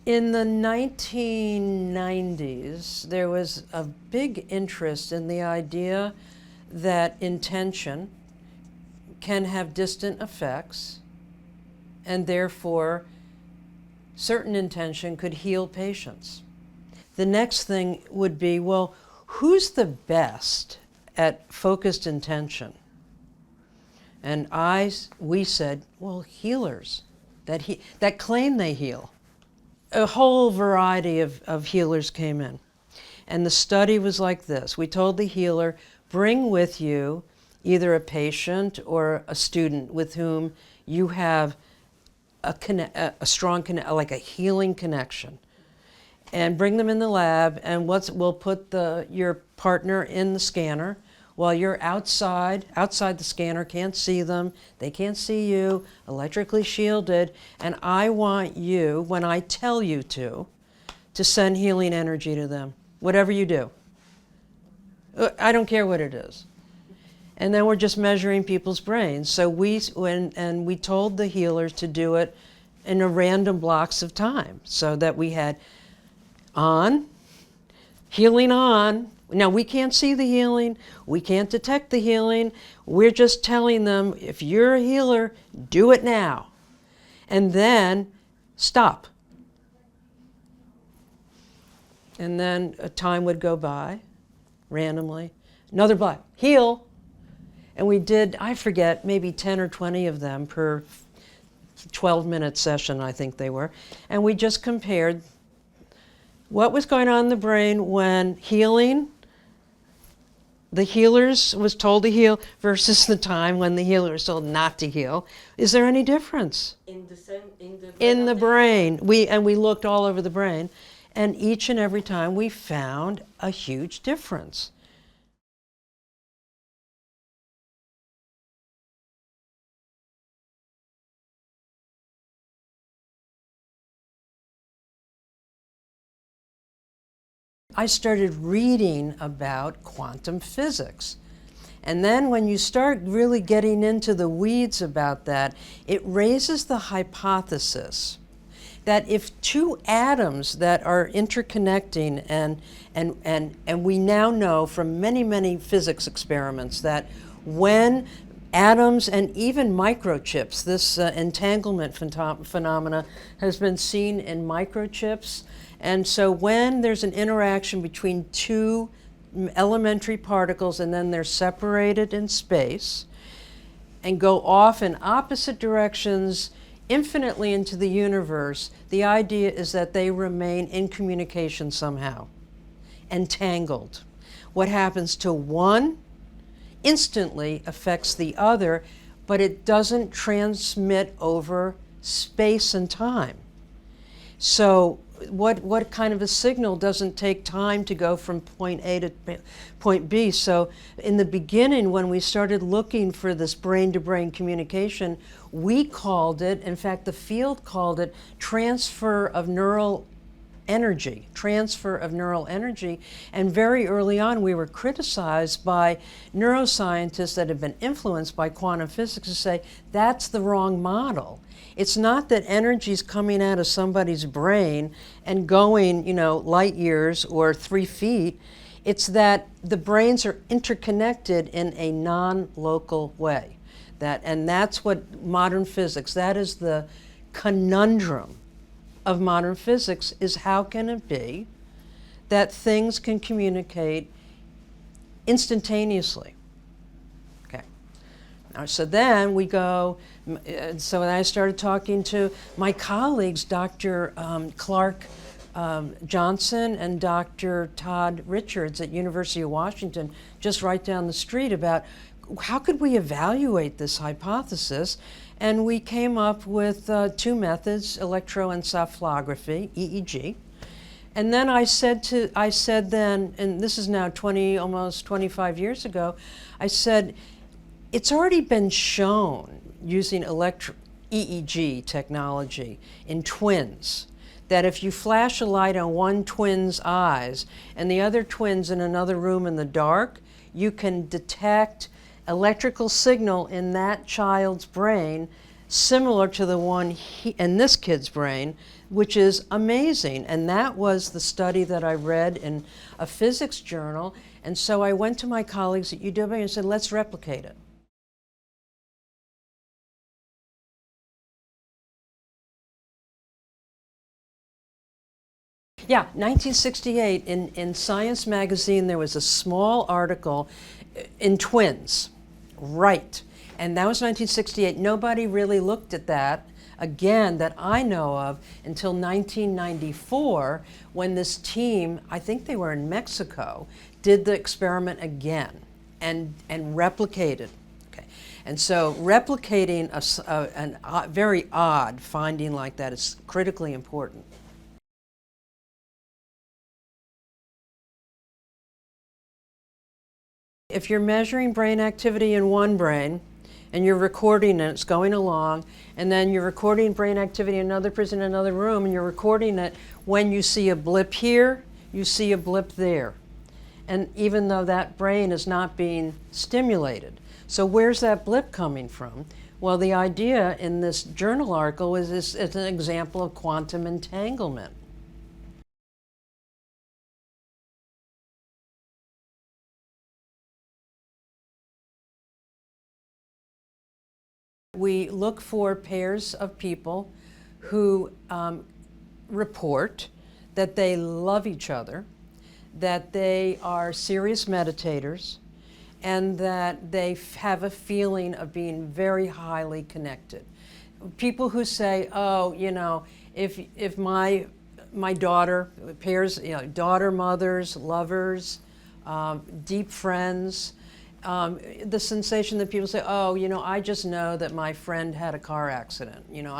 In the 1990s, there was a big interest in the idea that intention can have distant effects, and therefore certain intention could heal patients. The next thing would be, well, who's the best at focused intention? And we said, well, healers that claim they heal. A whole variety of healers came in. And the study was like this. We told the healer, bring with you either a patient or a student with whom you have a strong like a healing connection. And bring them in the lab, and we'll put your partner in the scanner while you're outside the scanner, can't see them, they can't see you, electrically shielded, and I want you, when I tell you to send healing energy to them, whatever you do. I don't care what it is. And then we're just measuring people's brains. So we told the healers to do it in a random blocks of time, so that we had on, healing on. Now, we can't see the healing, we can't detect the healing, we're just telling them, if you're a healer, do it now. And then stop. And then a time would go by, randomly, another block, heal. And we did, I forget, maybe 10 or 20 of them per 12-minute session, I think they were. And we just compared what was going on in the brain when healing, the healers was told to heal, versus the time when the healer was told not to heal. Is there any difference? In the brain. We looked all over the brain, and each and every time we found a huge difference. I started reading about quantum physics. And then when you start really getting into the weeds about that, it raises the hypothesis that if two atoms that are interconnecting, and we now know from many, many physics experiments that when atoms and even microchips, this entanglement phenomena has been seen in microchips. And so when there's an interaction between two elementary particles and then they're separated in space and go off in opposite directions infinitely into the universe, the idea is that they remain in communication somehow, entangled. What happens to one instantly affects the other, but it doesn't transmit over space and time. So what kind of a signal doesn't take time to go from point A to point B? So in the beginning, when we started looking for this brain-to-brain communication, we called it, in fact, the field called it transfer of neural energy. And very early on, we were criticized by neuroscientists that have been influenced by quantum physics to say, that's the wrong model. It's not that energy is coming out of somebody's brain and going, light years or 3 feet. It's that the brains are interconnected in a non-local way. And that's what modern physics, that is the conundrum of modern physics, is how can it be that things can communicate instantaneously? So then we go, so I started talking to my colleagues, Dr. Clark Johnson and Dr. Todd Richards at University of Washington, just right down the street, about how could we evaluate this hypothesis? And we came up with 2 methods, electroencephalography, EEG. And then I said then, and this is now almost 25 years ago, I said, it's already been shown using EEG technology in twins, that if you flash a light on one twin's eyes and the other twin's in another room in the dark, you can detect electrical signal in that child's brain similar to the one in this kid's brain, which is amazing. And that was the study that I read in a physics journal. And so I went to my colleagues at UW and said, let's replicate it. Yeah, 1968 in Science magazine, there was a small article in twins, right? And that was 1968. Nobody really looked at that, again, that I know of, until 1994, when this team, I think they were in Mexico, did the experiment again and replicated. Okay. And so replicating a very odd finding like that is critically important. If you're measuring brain activity in one brain, and you're recording and it's going along, and then you're recording brain activity in another person in another room, and you're recording it, when you see a blip here, you see a blip there. And even though that brain is not being stimulated. So where's that blip coming from? Well, the idea in this journal article is it's an example of quantum entanglement. We look for pairs of people who report that they love each other, that they are serious meditators, and that they have a feeling of being very highly connected. People who say, oh, you know, if my daughter, pairs, you know, daughter, mothers, lovers, deep friends, the sensation that people say, oh, you know, I just know that my friend had a car accident. You know,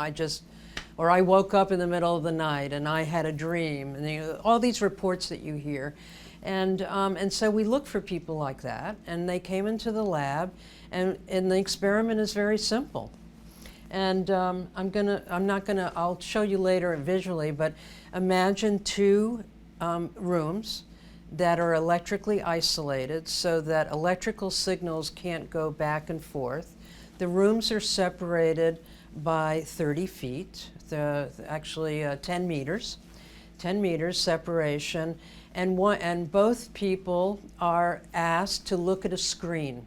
or I woke up in the middle of the night and I had a dream. And you know, all these reports that you hear. And so we look for people like that. And they came into the lab. And the experiment is very simple. And I'll show you later visually, but imagine two rooms that are electrically isolated so that electrical signals can't go back and forth. The rooms are separated by 30 feet, actually 10 meters separation, and both people are asked to look at a screen.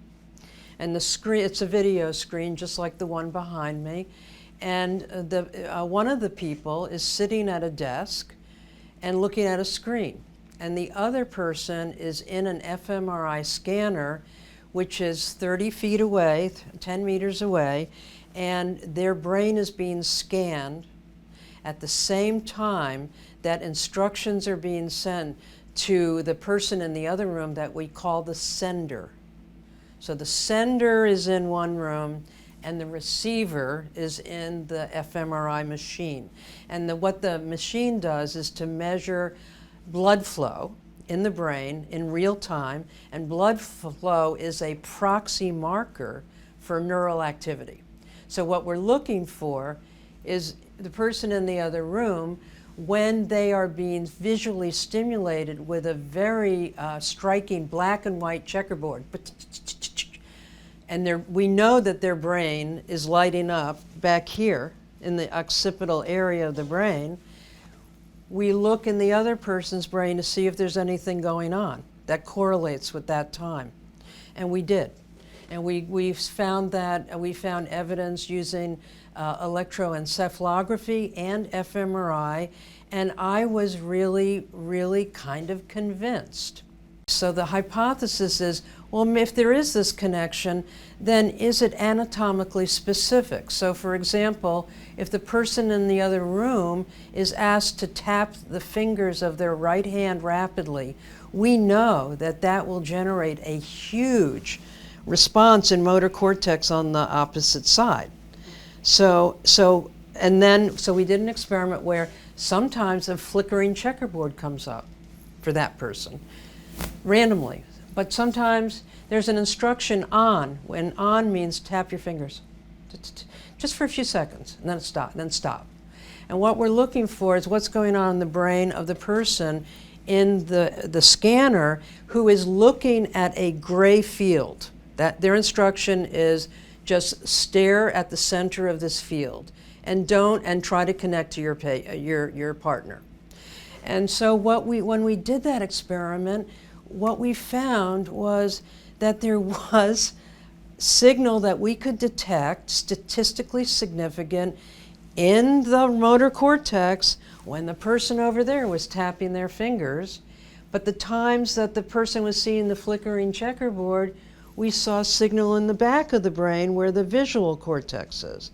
And the screen, it's a video screen just like the one behind me, and one of the people is sitting at a desk and looking at a screen. And the other person is in an fMRI scanner, which is 30 feet away, 10 meters away, and their brain is being scanned at the same time that instructions are being sent to the person in the other room that we call the sender. So the sender is in one room, and the receiver is in the fMRI machine. And what the machine does is to measure blood flow in the brain in real time, and blood flow is a proxy marker for neural activity. So what we're looking for is the person in the other room, when they are being visually stimulated with a very striking black and white checkerboard, and we know that their brain is lighting up back here in the occipital area of the brain. We look in the other person's brain to see if there's anything going on that correlates with that time. And we did. And we found evidence using electroencephalography and fMRI, and I was really, really kind of convinced. So the hypothesis is, well, if there is this connection, then is it anatomically specific? So for example, if the person in the other room is asked to tap the fingers of their right hand rapidly, we know that that will generate a huge response in motor cortex on the opposite side. So we did an experiment where sometimes a flickering checkerboard comes up for that person, randomly. But sometimes there's an instruction on, when on means tap your fingers, just for a few seconds, and then stop. And what we're looking for is what's going on in the brain of the person in the scanner who is looking at a gray field. That their instruction is Just stare at the center of this field and try to connect to your partner. And so when we did that experiment, what we found was that there was signal that we could detect, statistically significant, in the motor cortex when the person over there was tapping their fingers. But the times that the person was seeing the flickering checkerboard, we saw signal in the back of the brain where the visual cortex is.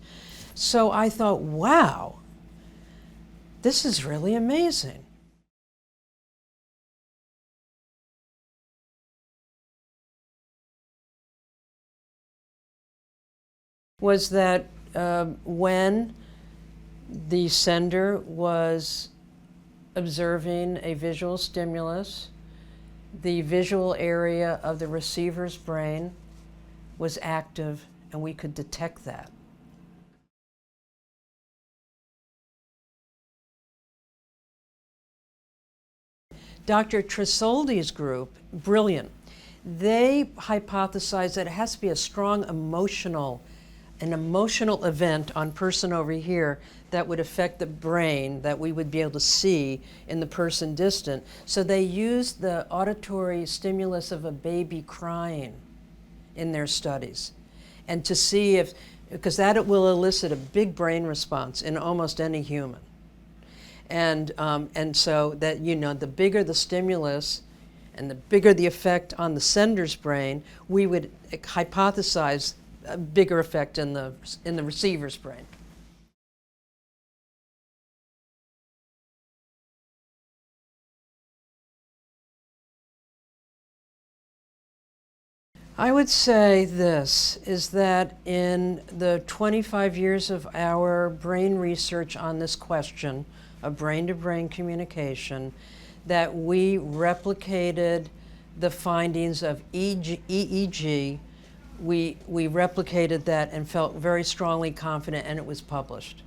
So I thought, wow, this is really amazing. Was that when the sender was observing a visual stimulus, the visual area of the receiver's brain was active, and we could detect that. Dr. Tresoldi's group, brilliant. They hypothesized that it has to be a strong an emotional event on person over here that would affect the brain that we would be able to see in the person distant. So they used the auditory stimulus of a baby crying in their studies, and to see if, because that it will elicit a big brain response in almost any human. And so that, you know, the bigger the stimulus and the bigger the effect on the sender's brain, we would hypothesize a bigger effect in the receiver's brain. I would say this, is that in the 25 years of our brain research on this question of brain-to-brain communication, that we replicated the findings of EEG. We replicated that and felt very strongly confident, and it was published.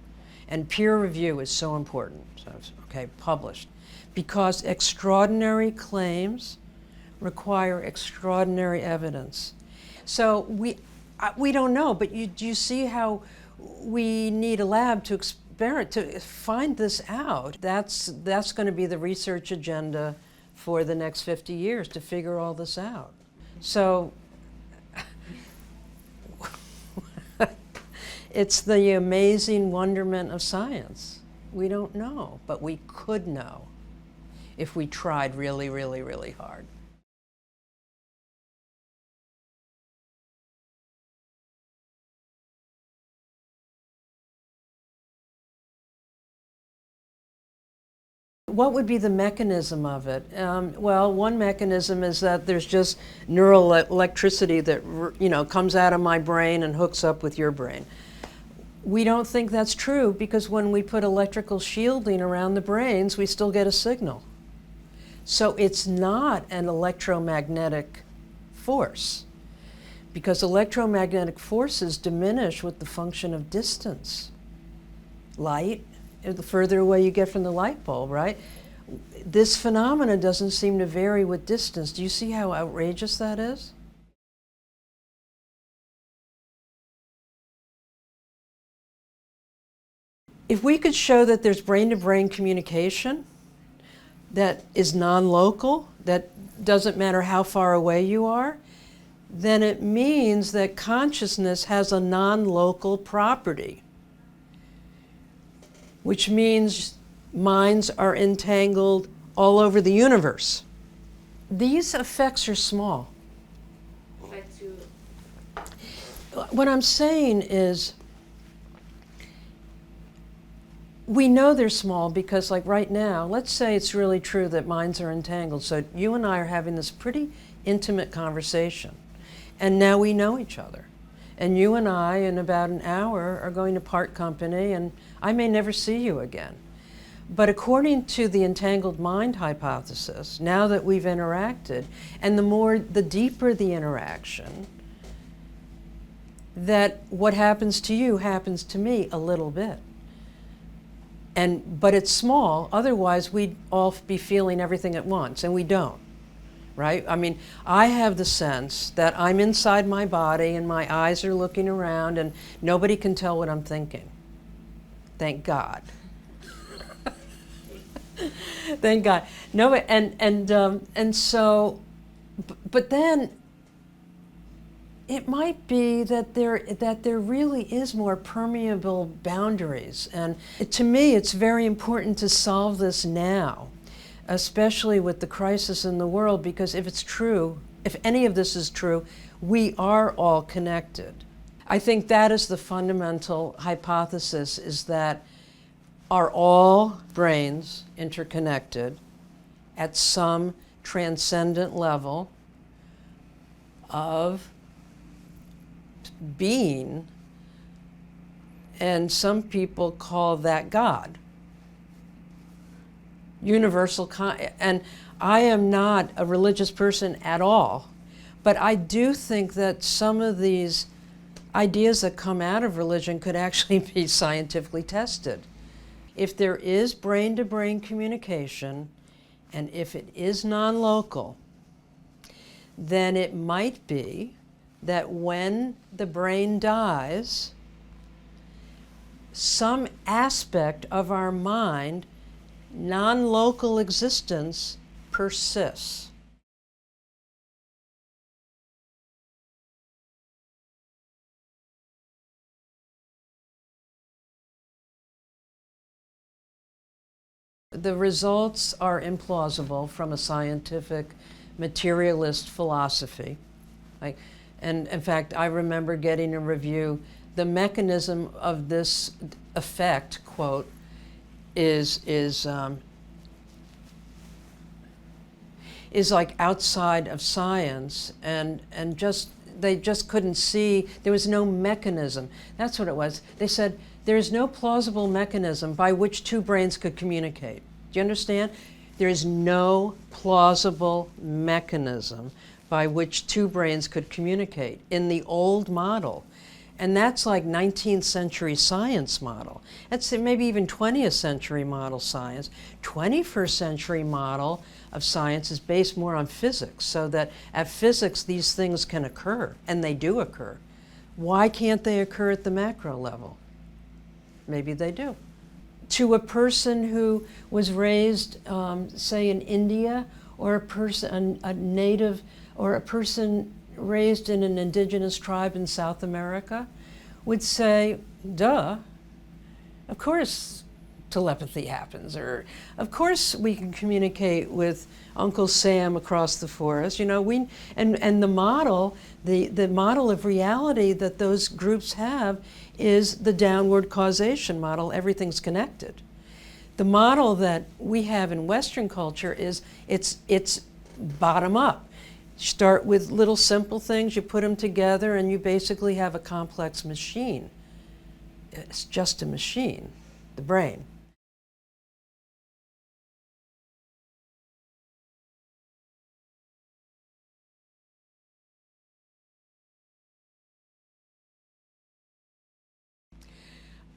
And peer review is so important. So, okay, published. Because extraordinary claims require extraordinary evidence. So we don't know, but you see how we need a lab to experiment, to find this out. That's going to be the research agenda for the next 50 years, to figure all this out. So it's the amazing wonderment of science. We don't know, but we could know if we tried really, really, really hard. What would be the mechanism of it? Well, one mechanism is that there's just neural electricity that, you know, comes out of my brain and hooks up with your brain. We don't think that's true, because when we put electrical shielding around the brains, we still get a signal. So it's not an electromagnetic force, because electromagnetic forces diminish with the function of distance. Light, the further away you get from the light bulb, right? This phenomena doesn't seem to vary with distance. Do you see how outrageous that is? If we could show that there's brain-to-brain communication that is non-local, that doesn't matter how far away you are, then it means that consciousness has a non-local property, which means minds are entangled all over the universe. These effects are small. What I'm saying is, we know they're small because, like right now, let's say it's really true that minds are entangled. So you and I are having this pretty intimate conversation, and now we know each other. And you and I, in about an hour, are going to part company, and I may never see you again. But according to the entangled mind hypothesis, now that we've interacted, and the deeper the interaction, that what happens to you happens to me a little bit. But it's small, otherwise we'd all be feeling everything at once, and we don't. right? I mean, I have the sense that I'm inside my body and my eyes are looking around and nobody can tell what I'm thinking. Thank God. Thank God. No, and so, but then it might be that there really is more permeable boundaries, and to me, it's very important to solve this now, especially with the crisis in the world, because if it's true, if any of this is true, we are all connected. I think that is the fundamental hypothesis: is that are all brains interconnected at some transcendent level of being, and some people call that God. Universal, and I am not a religious person at all, but I do think that some of these ideas that come out of religion could actually be scientifically tested. If there is brain-to-brain communication, and if it is non-local, then it might be that when the brain dies, some aspect of our mind, non-local existence, persists. The results are implausible from a scientific materialist philosophy. And in fact, I remember getting a review, the mechanism of this effect, quote, is like outside of science, and they just couldn't see, there was no mechanism. That's what it was. They said, there's no plausible mechanism by which two brains could communicate. Do you understand? There is no plausible mechanism by which two brains could communicate in the old model. And that's like 19th century science model. That's maybe even 20th century model science. 21st century model of science is based more on physics, so that at physics these things can occur, and they do occur. Why can't they occur at the macro level? Maybe they do. To a person who was raised, say, in India, or a native, or a person raised in an indigenous tribe in South America, would say, duh, of course telepathy happens, or of course we can communicate with Uncle Sam across the forest. You know, and the model of reality that those groups have is the downward causation model. Everything's connected. The model that we have in Western culture is it's bottom up. You start with little simple things, you put them together, and you basically have a complex machine. It's just a machine, the brain.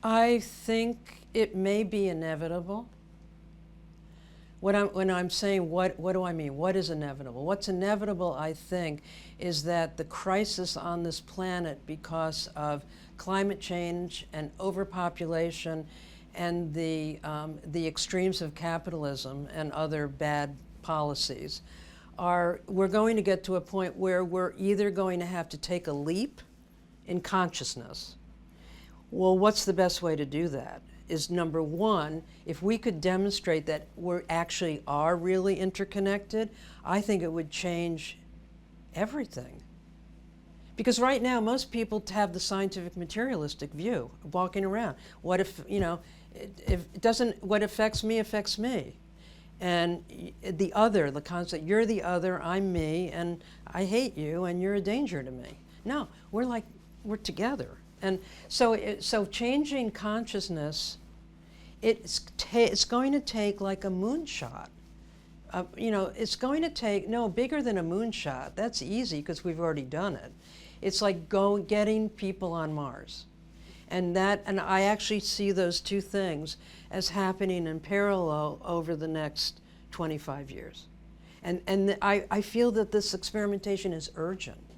I think it may be inevitable. When I'm saying what do I mean? What is inevitable? What's inevitable, I think, is that the crisis on this planet because of climate change and overpopulation and the extremes of capitalism and other bad policies we're going to get to a point where we're either going to have to take a leap in consciousness. Well, what's the best way to do that? Is number one, if we could demonstrate that we actually are really interconnected, I think it would change everything. Because right now, most people have the scientific materialistic view, walking around. What if, you know, if it doesn't, what affects me? And the other, the concept, you're the other, I'm me, and I hate you, and you're a danger to me. No, we're together. And so changing consciousness, it's going to take like a moonshot. You know, it's going to take, no, bigger than a moonshot. That's easy because we've already done it. It's like getting people on Mars. And I actually see those two things as happening in parallel over the next 25 years. And I feel that this experimentation is urgent.